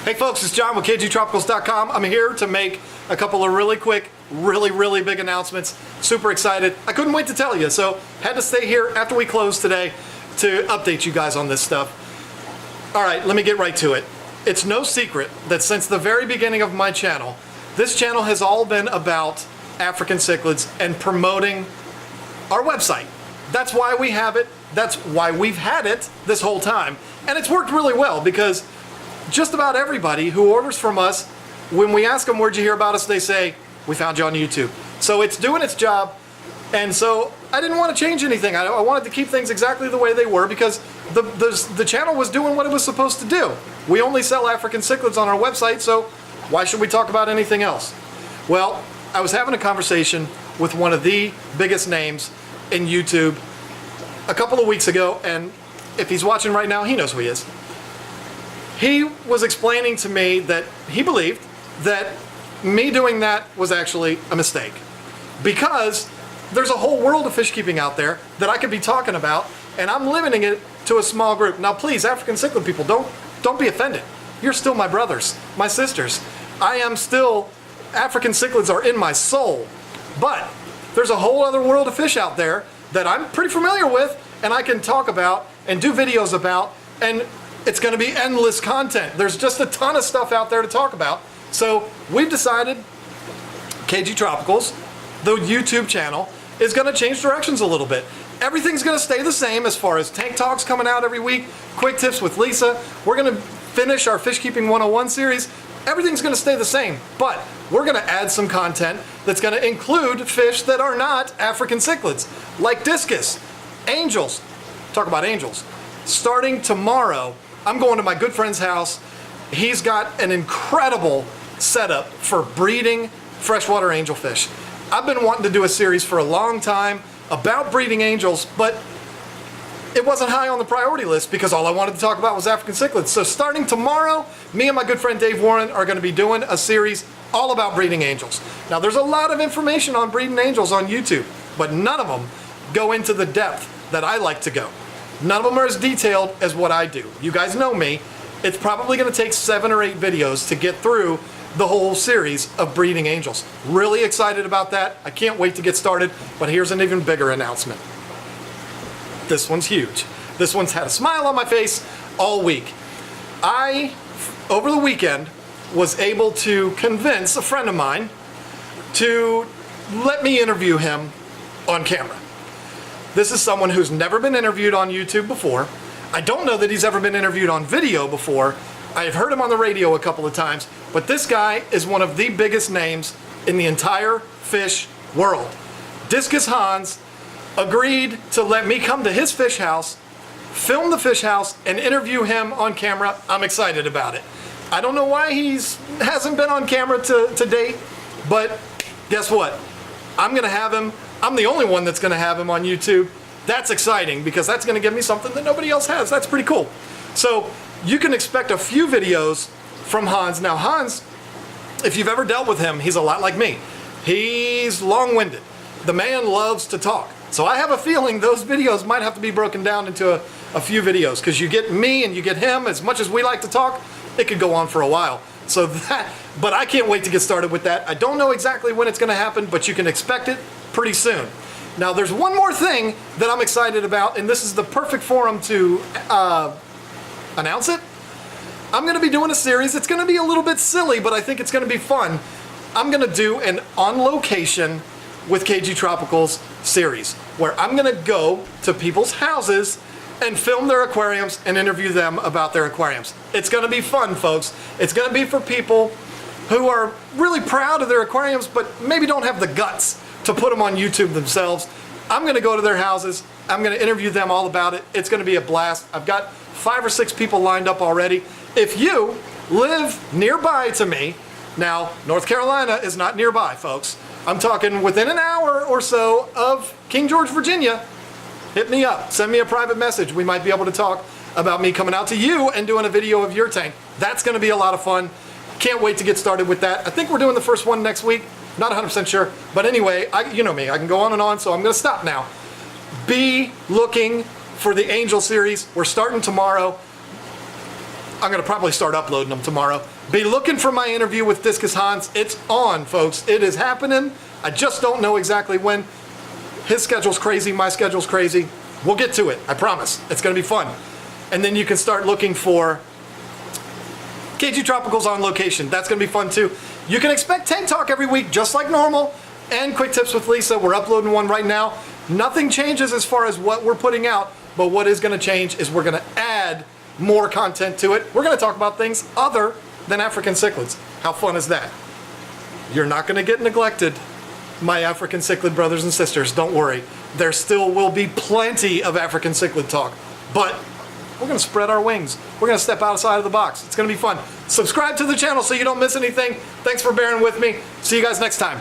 Hey folks, it's John with KGTropicals.com. I'm here to make a couple of really quick, really big announcements. Super excited. I couldn't wait to tell you, so had to stay here after we close today to update you guys on this stuff. All right, let me get right to it. It's no secret that since the very beginning of my channel, this channel has all been about African cichlids and promoting our website. That's why we have it. That's why we've had it this whole time. And it's worked really well because just about everybody who orders from us, when we ask them, where'd you hear about us, they say, we found you on YouTube. So it's doing its job. And so I didn't want to change anything. I wanted to keep things exactly the way they were because the channel was doing what it was supposed to do. We only sell African cichlids on our website, so why should we talk about anything else? Well, I was having a conversation with one of the biggest names in YouTube a couple of weeks ago, and if he's watching right now, he knows who he is. He was explaining to me that he believed that me doing that was actually a mistake because there's a whole world of fish keeping out there that I could be talking about, and I'm limiting it to a small group. Now please, African cichlid people, don't be offended. You're still my brothers, my sisters. I am still, African cichlids are in my soul, but there's a whole other world of fish out there that I'm pretty familiar with and I can talk about and do videos about, and it's going to be endless content. There's just a ton of stuff out there to talk about. So we've decided KGTropicals, the YouTube channel, is going to change directions a little bit. Everything's going to stay the same as far as tank talks coming out every week, quick tips with Lisa. We're going to finish our Fish Keeping 101 series. Everything's going to stay the same, but we're going to add some content that's going to include fish that are not African cichlids, like discus, angels. Talk about angels. Starting tomorrow, I'm going to my good friend's house. He's got an incredible setup for breeding freshwater angelfish. I've been wanting to do a series for a long time about breeding angels, but it wasn't high on the priority list because all I wanted to talk about was African cichlids. So starting tomorrow, me and my good friend Dave Warren are going to be doing a series all about breeding angels. Now there's a lot of information on breeding angels on YouTube, but none of them go into the depth that I like to go. None of them are as detailed as what I do. You guys know me. It's probably going to take 7 or 8 videos to get through the whole series of breeding angels. Really excited about that. I can't wait to get started, but here's an even bigger announcement. This one's huge. This one's had a smile on my face all week. I, over the weekend, was able to convince a friend of mine to let me interview him on camera. This is someone who's never been interviewed on YouTube before. I don't know that he's ever been interviewed on video before. I've heard him on the radio a couple of times, but this guy is one of the biggest names in the entire fish world. Discus Hans agreed to let me come to his fish house, film the fish house, and interview him on camera. I'm excited about it. I don't know why he hasn't been on camera to date, but guess what? I'm gonna have him. I'm the only one that's gonna have him on YouTube. That's exciting because that's gonna give me something that nobody else has. That's pretty cool. So you can expect a few videos from Hans. Now Hans, if you've ever dealt with him, he's a lot like me. He's long-winded. The man loves to talk. So I have a feeling those videos might have to be broken down into a few videos because you get me and you get him. As much as we like to talk, it could go on for a while. So but I can't wait to get started with that. I don't know exactly when it's gonna happen, but you can expect it pretty soon. Now there's one more thing that I'm excited about, and this is the perfect forum to announce it. I'm gonna be doing a series. It's gonna be a little bit silly, but I think it's gonna be fun. I'm gonna do an on location with KGTropicals series where I'm gonna go to people's houses and film their aquariums and interview them about their aquariums. It's gonna be fun, folks. It's gonna be for people who are really proud of their aquariums but maybe don't have the guts to put them on YouTube themselves. I'm gonna go to their houses. I'm gonna interview them all about it. It's gonna be a blast. I've got 5 or 6 people lined up already. If you live nearby to me, now North Carolina is not nearby, folks. I'm talking within an hour or so of King George, Virginia, hit me up, send me a private message. We might be able to talk about me coming out to you and doing a video of your tank. That's gonna be a lot of fun. Can't wait to get started with that. I think we're doing the first one next week. Not 100% sure, but anyway, you know me, I can go on and on, so I'm gonna stop now. Be looking for the Angel series. We're starting tomorrow. I'm gonna probably start uploading them tomorrow. Be looking for my interview with Discus Hans. It's on, folks. It is happening. I just don't know exactly when. His schedule's crazy, my schedule's crazy. We'll get to it, I promise. It's gonna be fun. And then you can start looking for KGTropicals on location. That's gonna be fun too. You can expect Tank Talk every week, just like normal, and Quick Tips with Lisa. We're uploading one right now. Nothing changes as far as what we're putting out, but what is gonna change is we're gonna add more content to it. We're gonna talk about things other than African cichlids. How fun is that? You're not gonna get neglected, my African cichlid brothers and sisters. Don't worry. There still will be plenty of African cichlid talk, but we're gonna spread our wings. We're gonna step outside of the box. It's gonna be fun. Subscribe to the channel so you don't miss anything. Thanks for bearing with me. See you guys next time.